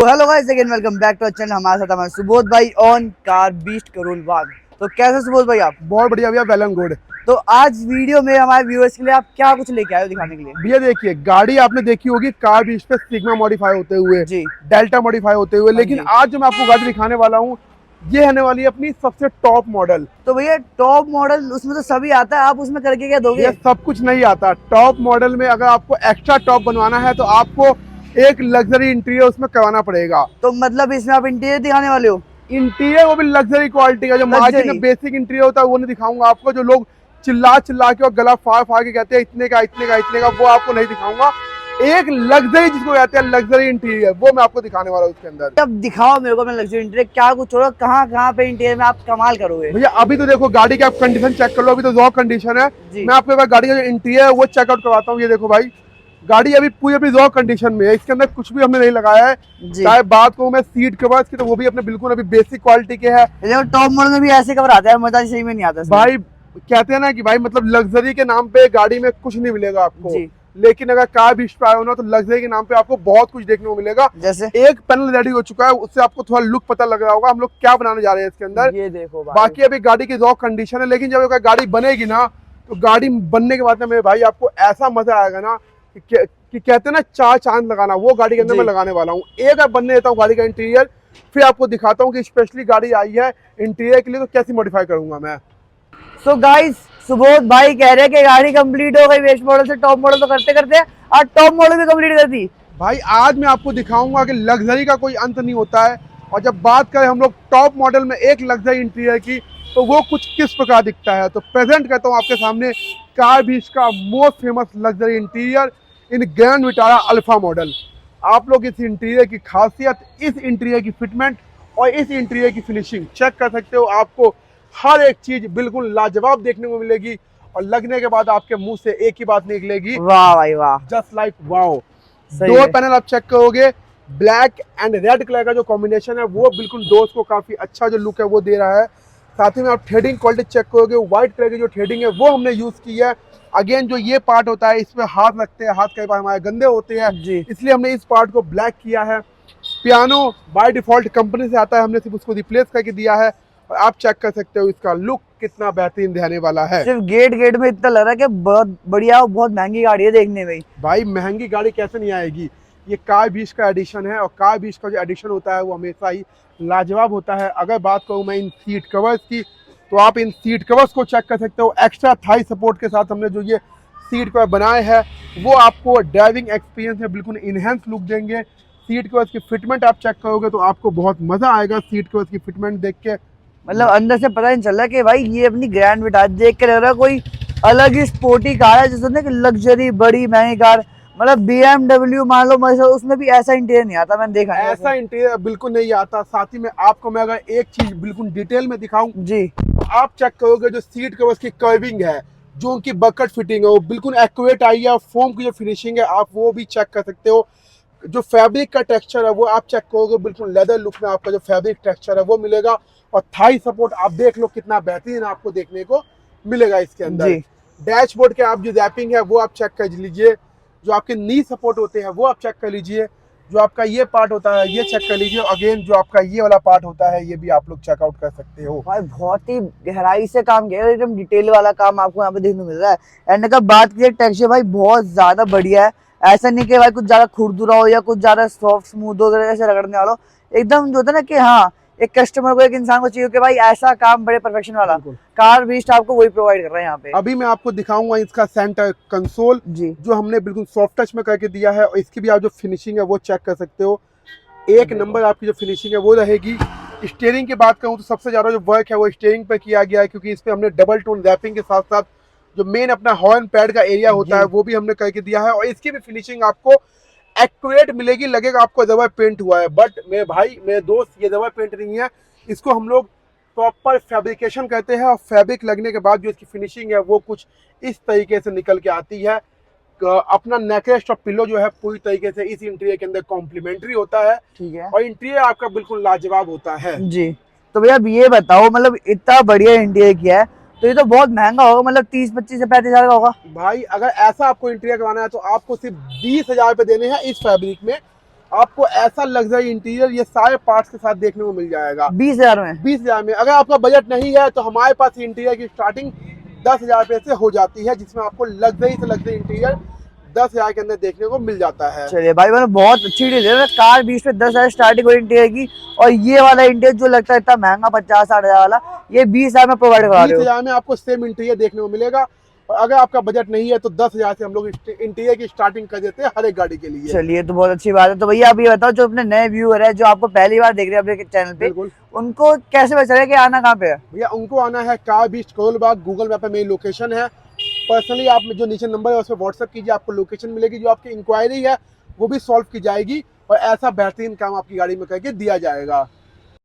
तो hello guys, again welcome back to channel. हमारे साथ हमारे सुबोध भाई on car beast Karol Bagh. तो कैसे सुबोध भाई आप? बहुत बढ़िया भैया, वेल एंड गुड। तो आज वीडियो में हमारे व्यूअर्स के लिए आप क्या कुछ लेके आए हो दिखाने के लिए? भैया देखिए, गाड़ी आपने देखी होगी कार बीच पे सिग्मा मॉडिफाई होते हुए, जी डेल्टा मॉडिफाई होते हुए, हाँ लेकिन जी। आज जो मैं आपको गाड़ी दिखाने वाला हूँ ये रहने वाली है अपनी सबसे टॉप मॉडल। तो भैया टॉप मॉडल उसमें तो सभी आता है, आप उसमें करके क्या दोगे? ये सब कुछ नहीं आता। टॉप मॉडल में अगर आपको एक्स्ट्रा टॉप बनवाना है तो आपको एक लग्जरी इंटीरियर उसमें करवाना पड़ेगा। तो मतलब इसमें आप इंटीरियर दिखाने वाले हो? इंटीरियर वो भी लग्जरी क्वालिटी का, जो मार्केट में बेसिक इंटीरियर होता है वो नहीं दिखाऊंगा आपको। जो लोग चिल्ला चिल्ला के और गला फाड़ फाड़ के कहते हैं इतने का इतने का इतने का, वो आपको नहीं दिखाऊंगा। एक लग्जरी जिसको कहते हैं लग्जरी इंटीरियर, वो मैं आपको दिखाने वाला हूँ उसके अंदर। अब दिखाओ मेरे को अपना लग्जरी इंटीरियर, क्या कुछ हो, कहाँ कहाँ पे इंटीरियर में आप कमाल करोगे? भैया अभी तो देखो गाड़ी की आप कंडीशन चेक कर लो, अभी तो रॉ कंडीशन है। मैं आपको एक बार गाड़ी का जो इंटीरियर है वो चेकआउट करवाता हूँ। ये देखो भाई, गाड़ी अभी पूरी अपनी रॉ कंडीशन में है, इसके अंदर कुछ भी हमने नहीं लगाया है। चाहे बात कहूँ मैं सीट कवर्स की, तो वो भी अपने बिल्कुल अभी बेसिक क्वालिटी के है। टॉप मॉडल में भी ऐसे कवर आता है, मजा सही में नहीं आता भाई कहते हैं ना कि भाई मतलब लग्जरी के नाम पे गाड़ी में कुछ नहीं मिलेगा आपको, लेकिन अगर कार बीच पे आए हो ना तो लग्जरी के नाम पे आपको बहुत कुछ देखने को मिलेगा। जैसे एक पैनल रेडी हो चुका है, उससे आपको थोड़ा लुक पता लग रहा होगा हम लोग क्या बनाने जा रहे हैं इसके अंदर। ये देखो भाई। बाकी अभी गाड़ी की रॉ कंडीशन है, लेकिन जब गाड़ी बनेगी ना तो गाड़ी बनने के बाद में मेरे भाई आपको ऐसा मजा आएगा ना कि कहते हैं ना चार चांद लगाना, वो गाड़ी के अंदर मैं लगाने वाला हूँ। एक बनने देता हूँ गाड़ी का इंटीरियर, फिर आपको दिखाता हूँ कि स्पेशली गाड़ी आई है इंटीरियर के लिए तो कैसी मॉडिफाई करूंगा मैं। सो गाइस, सुबोध भाई कह रहे हैं कि गाड़ी कंप्लीट हो गई, बेस मॉडल से टॉप मॉडल तो करते करते आज टॉप मॉडल भी कंप्लीट कर दी। भाई आज मैं आपको दिखाऊंगा कि लग्जरी का कोई अंत नहीं होता है, और जब बात करें हम लोग टॉप मॉडल में एक लग्जरी इंटीरियर की तो वो कुछ किस प्रकार दिखता है। तो प्रेजेंट करता हूँ आपके सामने कार बीच का मोस्ट फेमस लग्जरी इंटीरियर इन ग्रैंड विटारा अल्फा मॉडल। आप लोग इस इंटीरियर की खासियत, इस इंटीरियर की फिटमेंट और इस इंटीरियर की फिनिशिंग चेक कर सकते हो। आपको हर एक चीज बिल्कुल लाजवाब देखने को मिलेगी, और लगने के बाद आपके मुंह से एक ही बात निकलेगी, वाह भाई वाह, just like wow. Door panel आप चेक करोगे, ब्लैक एंड रेड कलर का जो कॉम्बिनेशन है वो बिल्कुल डोर्स को काफी अच्छा जो लुक है वो दे रहा है। साथ ही में आप थ्रेडिंग क्वालिटी चेक करोगे, व्हाइट कलर की जो थ्रेडिंग है वो हमने यूज की है। अगेन जो ये पार्ट होता है इसमें हाथ लगते हैं, हाथ कई बार हमारे गंदे होते हैं, इसलिए हमने इस पार्ट को ब्लैक किया है। पियानो बाय डिफॉल्ट कंपनी से आता है, हमने सिर्फ उसको रिप्लेस करके दिया है, और आप चेक कर सकते हो इसका लुक कितना बेहतरीन रहने वाला है। सिर्फ गेट में इतना लग रहा है कि बहुत बढ़िया और बहुत महंगी गाड़ी है देखने में। भाई महंगी गाड़ी कैसे नहीं आएगी, ये कार बीच का एडिशन है, और कार बीच का जो एडिशन होता है वो हमेशा ही लाजवाब होता है। अगर बात करूँ मैं इन सीट कवर्स की, तो आप इन सीट कवर्स को चेक कर सकते हो। एक्स्ट्रा थाई सपोर्ट के साथ हमने जो ये सीट कवर बनाए हैं वो आपको ड्राइविंग एक्सपीरियंस में बिल्कुल इनहेंस लुक देंगे। सीट कवर्स की फिटमेंट आप चेक करोगे तो आपको बहुत मजा आएगा सीट कवर्स की फिटमेंट देख के। मतलब अंदर से पता नहीं चल रहा कि भाई ये अपनी ग्रैंड विटारा देख के लग रहा है कोई अलग ही स्पोर्टी कार है, जैसे कि लग्जरी बड़ी महंगी कार। मतलब BMW मान लो, उसमें भी ऐसा इंटीरियर नहीं आता, मैंने देखा ऐसा इंटीरियर बिल्कुल नहीं आता। साथ ही में आपको मैं अगर एक चीज बिल्कुल डिटेल में दिखाऊं जी, तो आप चेक करोगे जो सीट कवर्स की कर्विंग है, जो उनकी बकेट फिटिंग है वो बिल्कुल एक्यूरेट आई है। फोम की जो फिनिशिंग है आप वो भी चेक कर सकते हो। जो फैब्रिक का टेक्सचर है वो आप चेक करोगे, बिल्कुल लेदर लुक में आपका जो फैब्रिक टेक्सचर है वो मिलेगा। और थाई सपोर्ट आप देख लो कितना बेहतरीन आपको देखने को मिलेगा इसके अंदर। डैशबोर्ड के आप जो रैपिंग है वो आप चेक कर लीजिए, जो आपके नी सपोर्ट होते हैं वो आप चेक कर लीजिए, जो आपका ये पार्ट होता है ये चेक कर लीजिए। अगेन जो आपका ये वाला पार्ट होता है ये भी आप लोग चेकआउट कर सकते हो। भाई बहुत ही गहराई से काम किया है, एकदम डिटेल वाला काम आपको यहाँ पे देखने को मिल रहा है। एंड का बात की टेक्सचर भाई बहुत ज्यादा बढ़िया है, ऐसा नहीं कि भाई कुछ ज्यादा खुरदुरा हो या कुछ ज्यादा सॉफ्ट स्मूथ हो ऐसे रगड़ने वाला हो। एकदम जो होता है ना कि हाँ, एक कस्टमर को, एक इंसान को चाहिए कि भाई ऐसा काम बड़े परफेक्शन वाला, कार बीस्ट आपको वही प्रोवाइड कर रहा है यहाँ पे। अभी मैं आपको दिखाऊंगा इसका सेंटर कंसोल जी, जो हमने बिल्कुल सॉफ्ट टच में करके दिया है, और इसकी भी आप जो फिनिशिंग है वो चेक कर सकते हो। एक नंबर आपकी जो फिनिशिंग है वो रहेगी। स्टीयरिंग की बात करूँ तो सबसे ज्यादा जो वर्क है वो स्टीयरिंग पे किया गया है, क्योंकि इस पे हमने डबल टोन रैपिंग के साथ साथ जो मेन अपना हॉर्न पैड का एरिया होता है वो भी हमने करके दिया है। और इसकी भी फिनिशिंग आपको एक्यूरेट मिलेगी, लगेगा आपको रबर पेंट हुआ है, बट मेरे भाई मेरे दोस्त ये रबर पेंट नहीं है, इसको हम लोग प्रॉपर फैब्रिकेशन कहते हैं। और फैब्रिक लगने के बाद जो इसकी फिनिशिंग है वो कुछ इस तरीके से निकल के आती है। अपना नेकरेस्ट और पिलो जो है पूरी तरीके से इस इंटीरियर के अंदर कॉम्प्लीमेंट्री होता है, ठीक है, और इंटीरियर आपका बिल्कुल लाजवाब होता है जी। तो भैया अब ये बताओ, मतलब इतना बढ़िया इंटीरियर किया है तो ये तो बहुत महंगा होगा, मतलब 30-25 से 35 हजार का होगा। भाई अगर ऐसा आपको इंटीरियर करवाना है तो आपको सिर्फ 20,000 रुपए देने हैं इस फैब्रिक में, आपको ऐसा लग्जरी इंटीरियर ये सारे पार्ट्स के साथ देखने को मिल जाएगा 20,000 में। 20,000 में। अगर आपका बजट नहीं है तो हमारे पास इंटीरियर की स्टार्टिंग 10,000 रुपए से हो जाती है, जिसमें आपको लग्जरी से लग्जरी इंटीरियर 10,000 के अंदर देखने को मिल जाता है। चलिए भाई मैंने बहुत अच्छी डील है, कार 20 में 10,000 स्टार्टिंग हो इंटीरियर की, और ये वाला इंटीरियर जो लगता है इतना महंगा 50-60,000 वाला, ये 20,000 में प्रोवाइड करा रहे हो। 20,000 में आपको सेम इंटीरियर देखने को मिलेगा। और अगर आपका बजट नहीं है तो 10,000 से हम लोग इंटीरियर की स्टार्टिंग कर देते हैं हर एक गाड़ी के लिए। चलिए तो बहुत अच्छी बात है। तो भैया आप ये बताओ, जो अपने नए व्यूअर है जो आपको पहली बार देख रहे हैं अपने चैनल पे, बिल्कुल। उनको कैसे पता चलेगा कि आना कहाँ पे है? भैया उनको आना है कार बीच करोलबाग, गूगल मैप पे मेरी लोकेशन है। पर्सनली आप जो नीचे नंबर है उस पर व्हाट्सअप कीजिए, आपको लोकेशन मिलेगी, जो आपकी इंक्वायरी है वो भी सॉल्व की जाएगी और ऐसा बेहतरीन काम आपकी गाड़ी में करके दिया जाएगा।